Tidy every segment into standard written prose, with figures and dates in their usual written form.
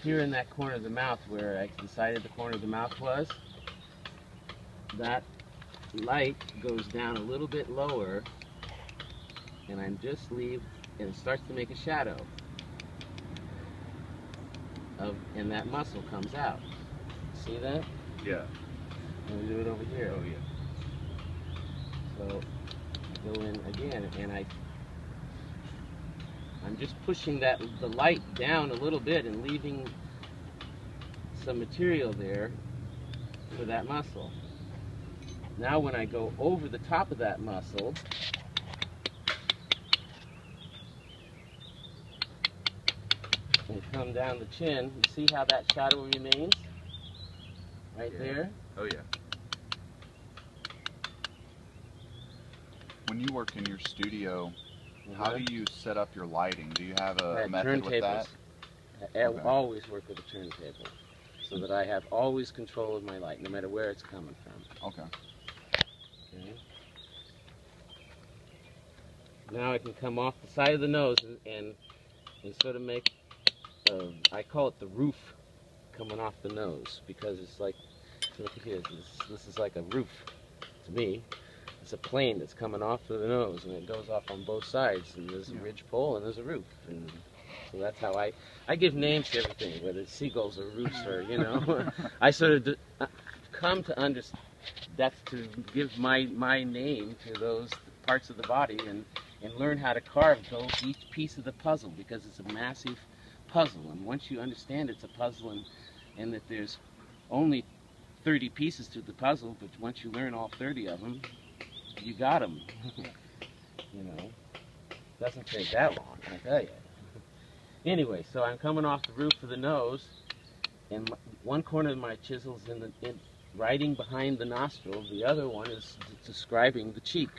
here in that corner of the mouth where I decided the corner of the mouth was, that light goes down a little bit lower, and I just leave, and it starts to make a shadow, and that muscle comes out. See that? Yeah. And we do it over here. Oh, yeah. So I go in again, and I'm just pushing the light down a little bit and leaving some material there for that muscle. Now when I go over the top of that muscle, and come down the chin, you see how that shadow remains? Right there? Oh, yeah. When you work in your studio, how do you set up your lighting? Do you have a method with that? I always work with a turntable, so that I have always control of my light, no matter where it's coming from. Okay. Okay. Now I can come off the side of the nose and sort of make, I call it the roof coming off the nose, because it's like, look at here, this is like a roof to me. It's a plane that's coming off of the nose, and it goes off on both sides, and there's a ridge pole and there's a roof. And so that's how I give names to everything, whether it's seagulls or roofs or, you know. I sort of come to understand, that's to give my name to those parts of the body, and learn how to carve each piece of the puzzle, because it's a massive puzzle. And once you understand it's a puzzle, and that there's only 30 pieces to the puzzle, but once you learn all 30 of them, you got them. You know, doesn't take that long, I tell you. Anyway, so I'm coming off the roof of the nose, and one corner of my chisel's riding behind the nostril. The other one is describing the cheek.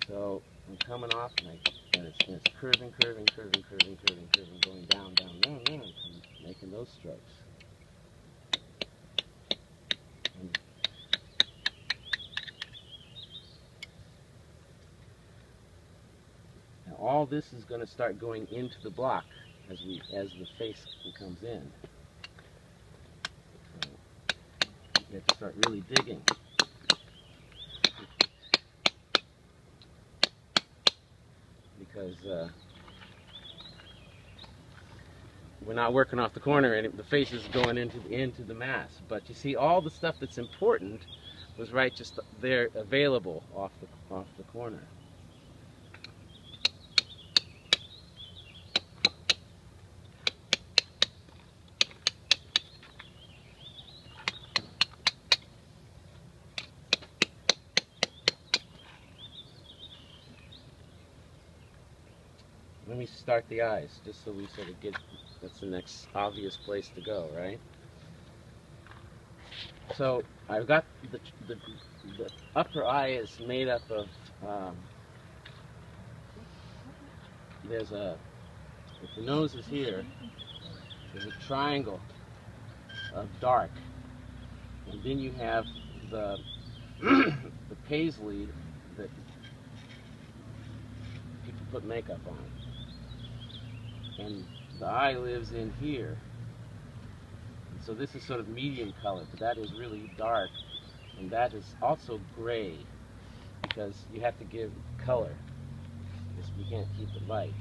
So I'm coming off, and it's curving, curving, curving, curving, curving, curving, going down, down, down, down, and making those strokes. Now all this is going to start going into the block as the face comes in. So you have to start really digging. Because we're not working off the corner, and the face is going into the mass. But you see, all the stuff that's important was right just there, available off the corner. Let me start the eyes, just so we sort of get, that's the next obvious place to go, right? So I've got the upper eye is made up of, if the nose is here, there's a triangle of dark, and then you have the paisley that people put makeup on. And the eye lives in here. And so this is sort of medium color, but that is really dark. And that is also gray, because you have to give color. You can't keep it light.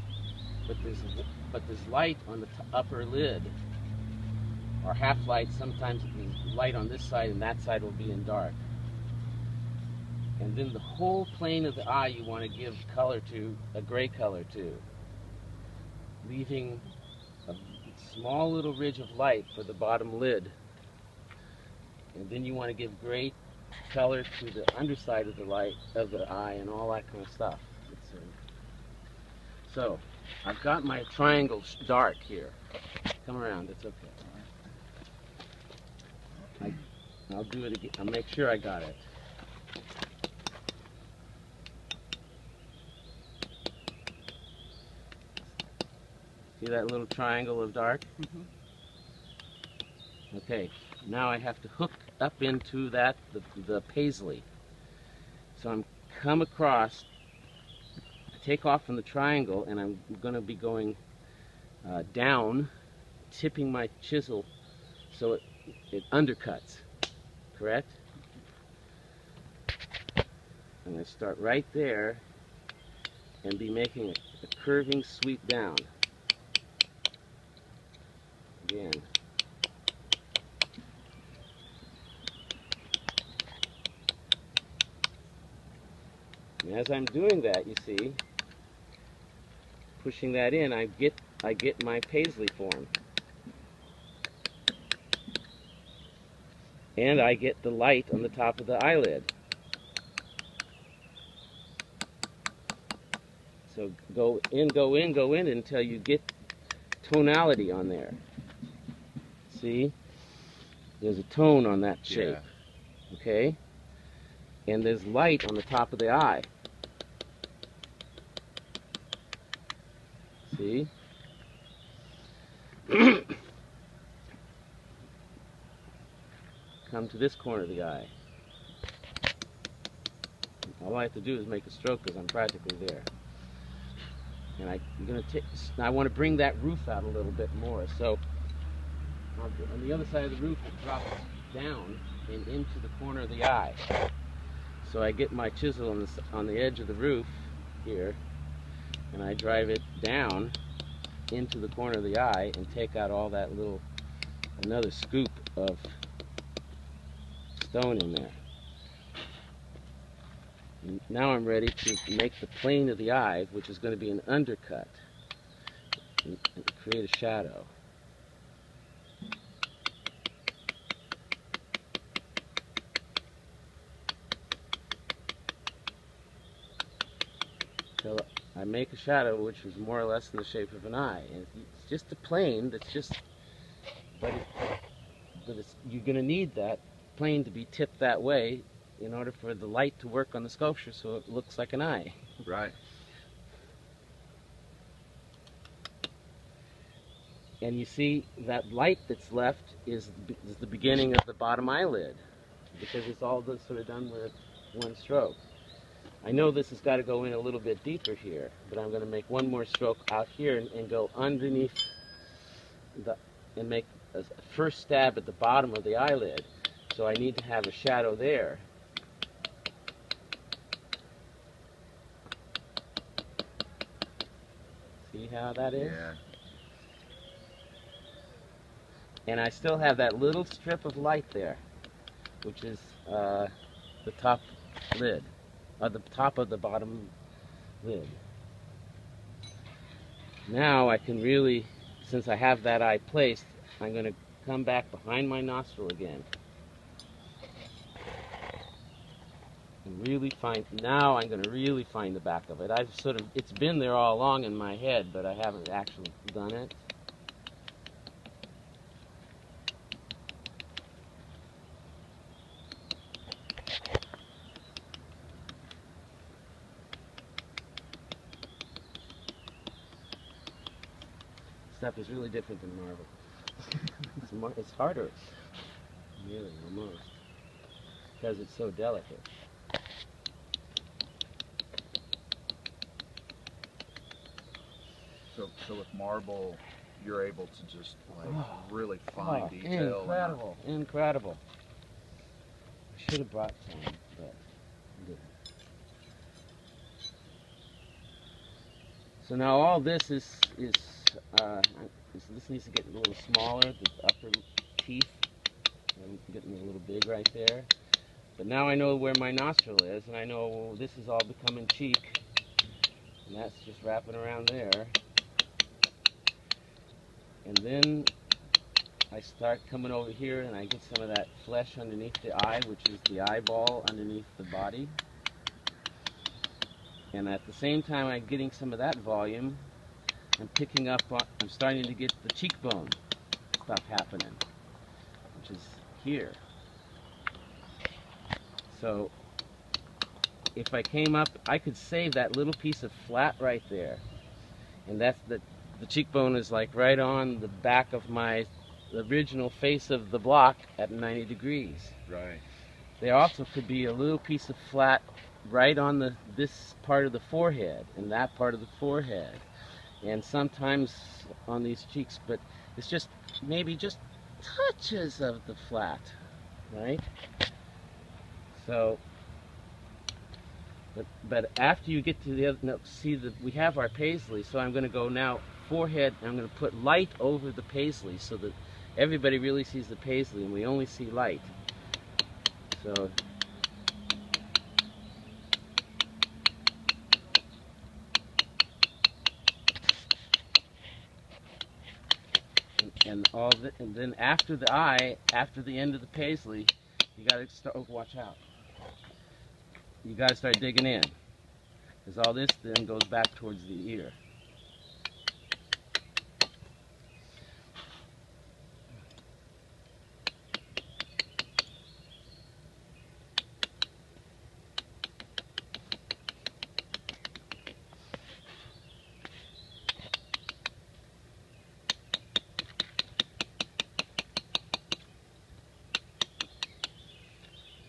But there's light on the upper lid, or half light. Sometimes there's light on this side, and that side will be in dark. And then the whole plane of the eye you want to give color to, a gray color to, leaving a small little ridge of light for the bottom lid. And then you want to give gray color to the underside of the eye and all that kind of stuff. So I've got my triangle dark here. Come around, it's okay. I'll do it again. I'll make sure I got it. See that little triangle of dark? Mm-hmm. Okay, now I have to hook up into that, the paisley. So I'm come across, take off from the triangle, and I'm going to be going down tipping my chisel so it undercuts, correct? I'm going to start right there and be making a curving sweep down. Again. And as I'm doing that, you see, pushing that in, I get my paisley form. And I get the light on the top of the eyelid. So go in, go in, go in until you get tonality on there. See? There's a tone on that shape. Yeah. Okay? And there's light on the top of the eye. See? Come to this corner of the eye. All I have to do is make a stroke because I'm practically there. And I want to bring that roof out a little bit more. So on the other side of the roof, it drops down and into the corner of the eye. So I get my chisel on the edge of the roof here, and I drive it down into the corner of the eye and take out all that another scoop of stone in there. And now I'm ready to make the plane of the eye, which is going to be an undercut, and create a shadow. So I make a shadow which is more or less in the shape of an eye. And it's just a plane that's just, but you're going to need that plane to be tipped that way in order for the light to work on the sculpture so it looks like an eye. Right. And you see that light that's left is the beginning of the bottom eyelid, because it's all sort of done with one stroke. I know this has got to go in a little bit deeper here, but I'm going to make one more stroke out here and go underneath and make a first stab at the bottom of the eyelid. So I need to have a shadow there. See how that is? Yeah. And I still have that little strip of light there, which is the top lid, or the top of the bottom lid. Now I can really, since I have that eye placed, I'm going to come back behind my nostril again. And really now I'm going to really find the back of it. It's been there all along in my head, but I haven't actually done it. Stuff is really different than marble. It's harder, really, almost, because it's so delicate. So with marble, you're able to just really fine detail. Incredible, incredible. I should have brought some, but I didn't. So now all this this needs to get a little smaller, the upper teeth. I'm getting a little big right there. But now I know where my nostril is, and I know this is all becoming cheek. And that's just wrapping around there. And then I start coming over here and I get some of that flesh underneath the eye, which is the eyeball underneath the body. And at the same time I'm getting some of that volume, I'm starting to get the cheekbone stuff happening, which is here. So if I came up, I could save that little piece of flat right there. And that's the cheekbone is like right on the back of the original face of the block at 90 degrees. Right. There also could be a little piece of flat right on this part of the forehead and that part of the forehead. And sometimes on these cheeks, but it's just maybe just touches of the flat, right? So, but after you get to the other, no, see that we have our paisley, so I'm going to go now forehead, and I'm going to put light over the paisley so that everybody really sees the paisley and we only see light. So, and then after the eye, after the end of the paisley, you got to start. Oh, watch out! You got to start digging in, because all this then goes back towards the ear.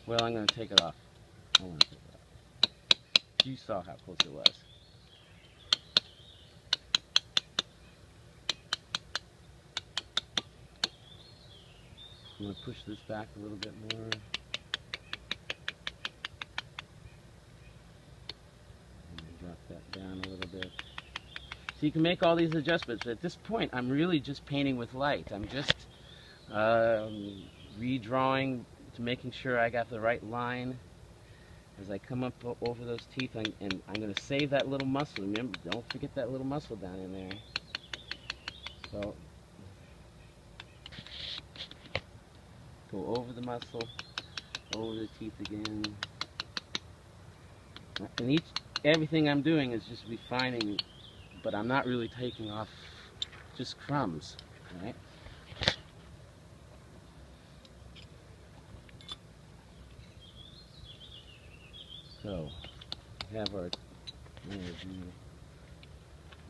Well, I'm going to take it off. I want to take it off. You saw how close it was. I'm going to push this back a little bit more. And drop that down a little bit. So you can make all these adjustments. But at this point, I'm really just painting with light. I'm just redrawing to making sure I got the right line as I come up over those teeth, and I'm going to save that little muscle. Remember, don't forget that little muscle down in there. So go over the muscle, over the teeth again, and everything I'm doing is just refining, but I'm not really taking off just crumbs, right? So, we have our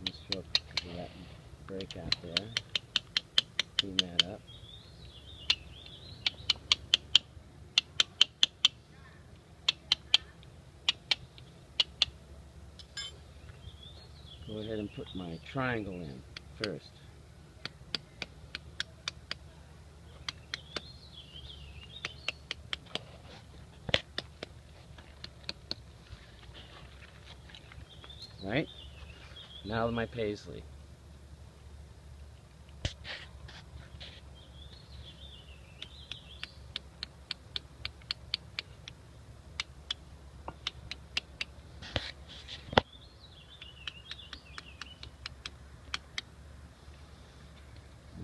stroke of that break out there. Clean that up. Go ahead and put my triangle in first. Right? Now my paisley.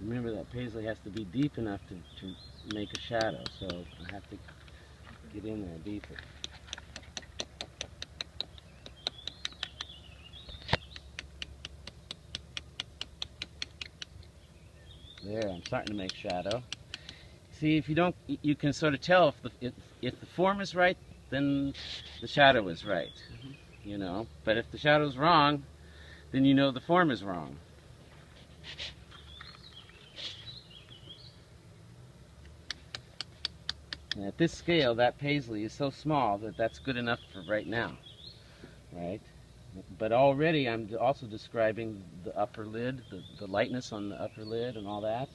Remember that paisley has to be deep enough to make a shadow, so I have to get in there deeper. There, I'm starting to make shadow. See, if you don't, you can sort of tell if the form is right, then the shadow is right, you know. But if the shadow's wrong, then you know the form is wrong. And at this scale, that paisley is so small that that's good enough for right now, right? But already I'm also describing the upper lid, the lightness on the upper lid and all that.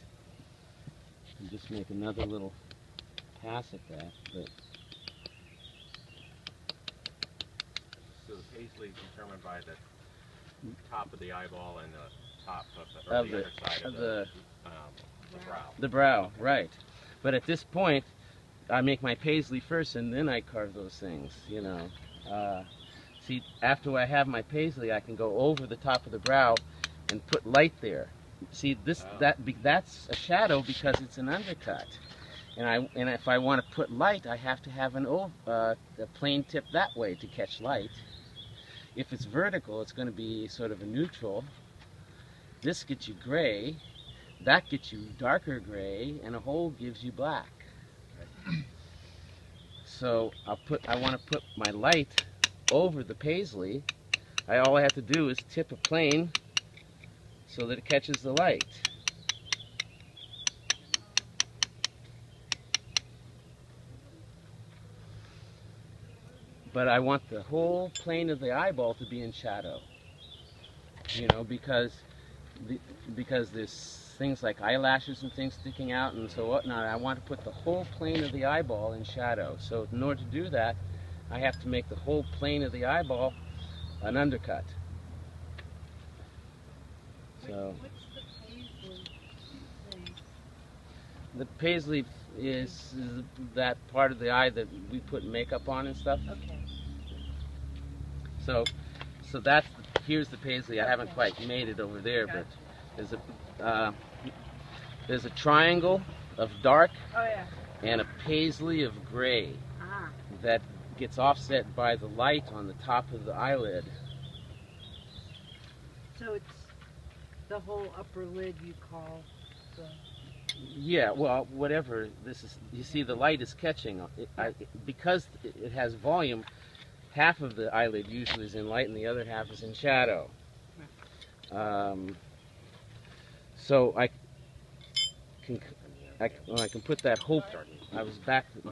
And just make another little pass at that. But so the paisley is determined by the top of the eyeball and the top of the other side of the brow. The brow, right. But at this point, I make my paisley first and then I carve those things, you know. See, after I have my paisley, I can go over the top of the brow and put light there. See, that's a shadow because it's an undercut. And if I want to put light, I have to have a plane tip that way to catch light. If it's vertical, it's going to be sort of a neutral. This gets you gray, that gets you darker gray, and a hole gives you black. So I want to put my light over the paisley. All I have to do is tip a plane so that it catches the light. But I want the whole plane of the eyeball to be in shadow, you know, because this things like eyelashes and things sticking out and so whatnot. I want to put the whole plane of the eyeball in shadow. So in order to do that, I have to make the whole plane of the eyeball an undercut. So What's the paisley thing? the paisley is that part of the eye that we put makeup on and stuff. Okay. So that's here's the paisley. I haven't quite made it over there, but there's a triangle of dark and a paisley of gray that gets offset by the light on the top of the eyelid. So it's the whole upper lid you call the... Yeah, well, whatever this is, you see the light is catching. Because it has volume, half of the eyelid usually is in light and the other half is in shadow. So I can put that whole,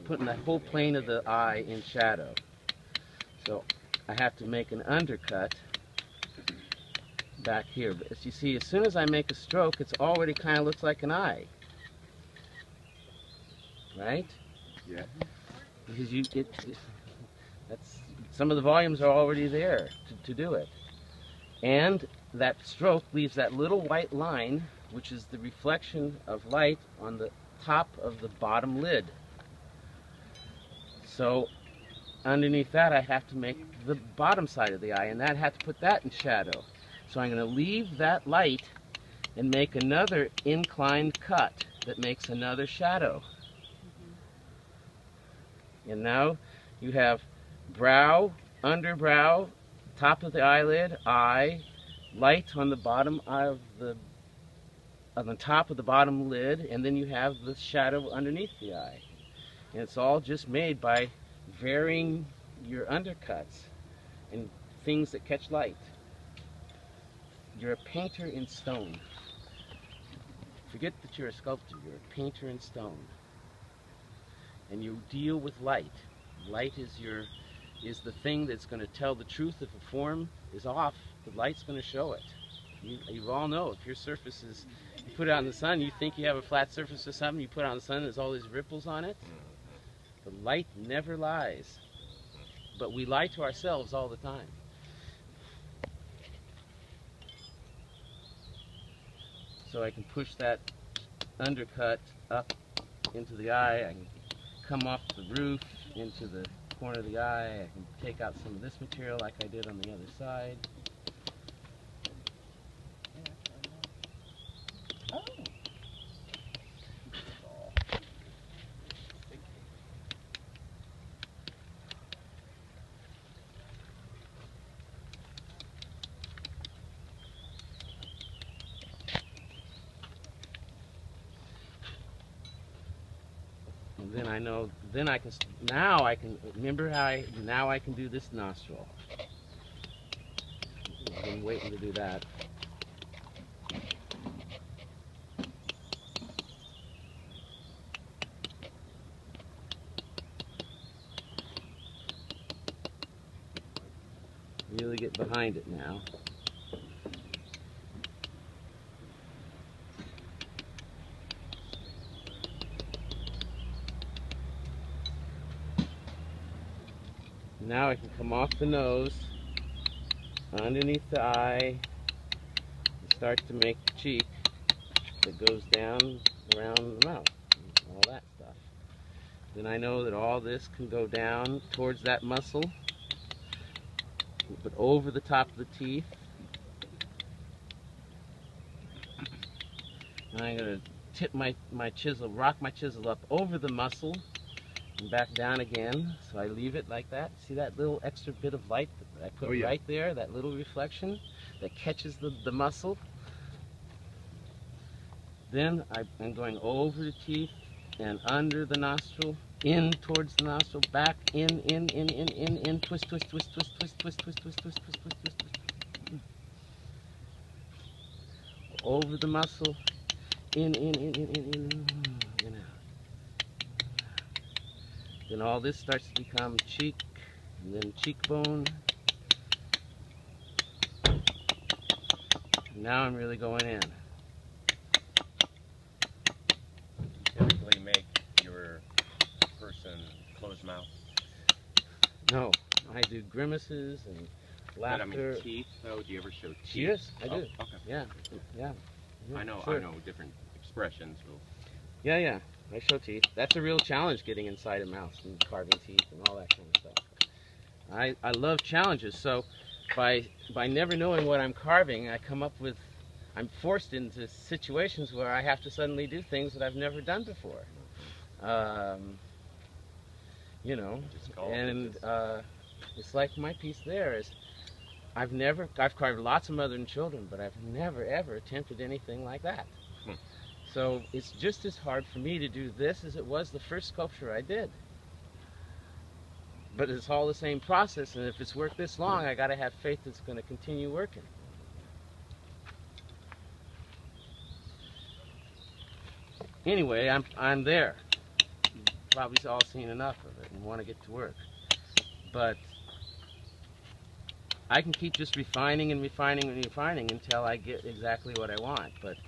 putting that whole plane of the eye in shadow. So I have to make an undercut back here. But as you see, as soon as I make a stroke, it's already kind of looks like an eye. Right? Yeah. Because that's some of the volumes are already there to do it. And that stroke leaves that little white line, which is the reflection of light on the top of the bottom lid. So underneath that, I have to make the bottom side of the eye, and I have to put that in shadow. So I'm going to leave that light and make another inclined cut that makes another shadow. And now you have brow, underbrow, top of the eyelid, eye, light on the bottom of on the top of the bottom lid, and then you have the shadow underneath the eye. And it's all just made by varying your undercuts and things that catch light. You're a painter in stone. Forget that you're a sculptor, you're a painter in stone. And you deal with light. Light is the thing that's going to tell the truth. If a form is off, the light's going to show it. You all know if your surface is, you put it out in the sun, you think you have a flat surface or something, you put it out in the sun, there's all these ripples on it. The light never lies. But we lie to ourselves all the time. So I can push that undercut up into the eye. I can come off the roof into the corner of the eye. I can take out some of this material like I did on the other side. Oh. And then I know, then I can, now I can, remember how now I can do this nostril. I've been waiting to do that. Really get behind it now. Now I can come off the nose, underneath the eye, and start to make the cheek that goes down around the mouth, and all that stuff. Then I know that all this can go down towards that muscle, but over the top of the teeth. And I'm going to tip my chisel, rock my chisel up over the muscle, and back down again, so I leave it like that. See that little extra bit of light that I put right there, that little reflection that catches the muscle? Then I'm going over the teeth and under the nostril, in towards the nostril, back, in, twist, twist, twist, twist, twist, twist, twist, twist, twist, twist, twist, twist. Over the muscle, in, out. Then all this starts to become cheek, and then cheekbone. And now I'm really going in. his mouth? No, I do grimaces and But I laughter. mean, teeth, though? Do you ever show teeth? Yes, I do. Oh, okay. Yeah, yeah. I know different expressions. Yeah. I show teeth. That's a real challenge, getting inside a mouse and carving teeth and all that kind of stuff. I love challenges. So by never knowing what I'm carving, I'm forced into situations where I have to suddenly do things that I've never done before. You know, and it's like my piece there is, I've carved lots of mother and children, but I've never ever attempted anything like that. So it's just as hard for me to do this as it was the first sculpture I did. But it's all the same process, and if it's worked this long, I got to have faith it's going to continue working. Anyway, I'm there. You've probably all seen enough of it and want to get to work. But I can keep just refining and refining and refining until I get exactly what I want. But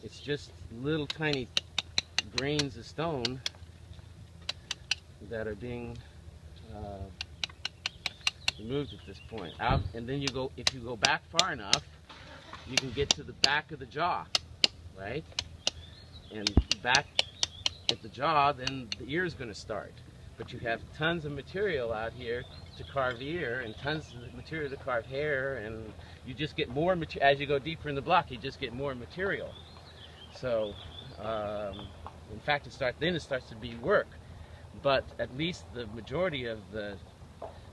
it's just little tiny grains of stone that are being removed at this point. And then if you go back far enough, you can get to the back of the jaw, right? And back at the jaw, then the ear is going to start. But you have tons of material out here to carve ear, and tons of material to carve hair, and you just get more material. As you go deeper in the block, you just get more material. So, in fact, it starts to be work. But at least the majority of the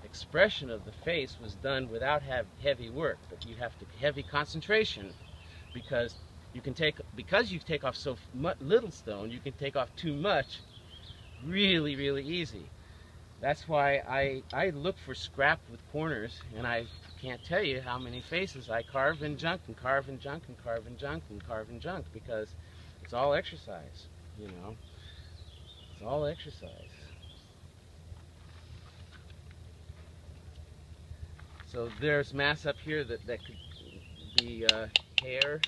expression of the face was done without heavy work. But you have to heavy concentration, because you take off so little stone, you can take off too much really, really easy. That's why I look for scrap with corners, and I can't tell you how many faces I carve in junk and carve in junk and carve in junk and carve in junk, because it's all exercise, you know. It's all exercise. So there's mass up here that could be hair.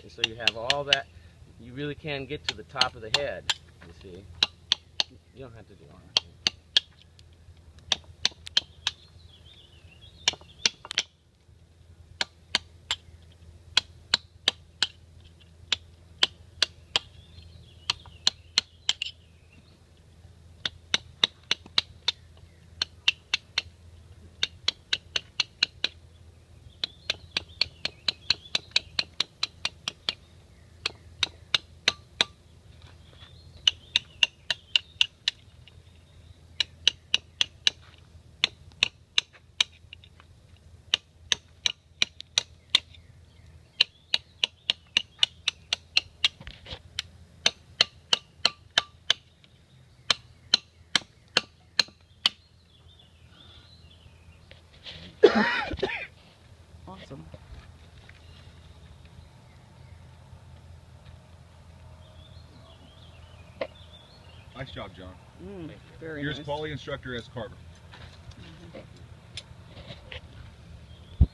So you have all that. You really can get to the top of the head, you see. You don't have to do all that. Awesome. Nice job, John. Very Here's nice. quality instructor as carver.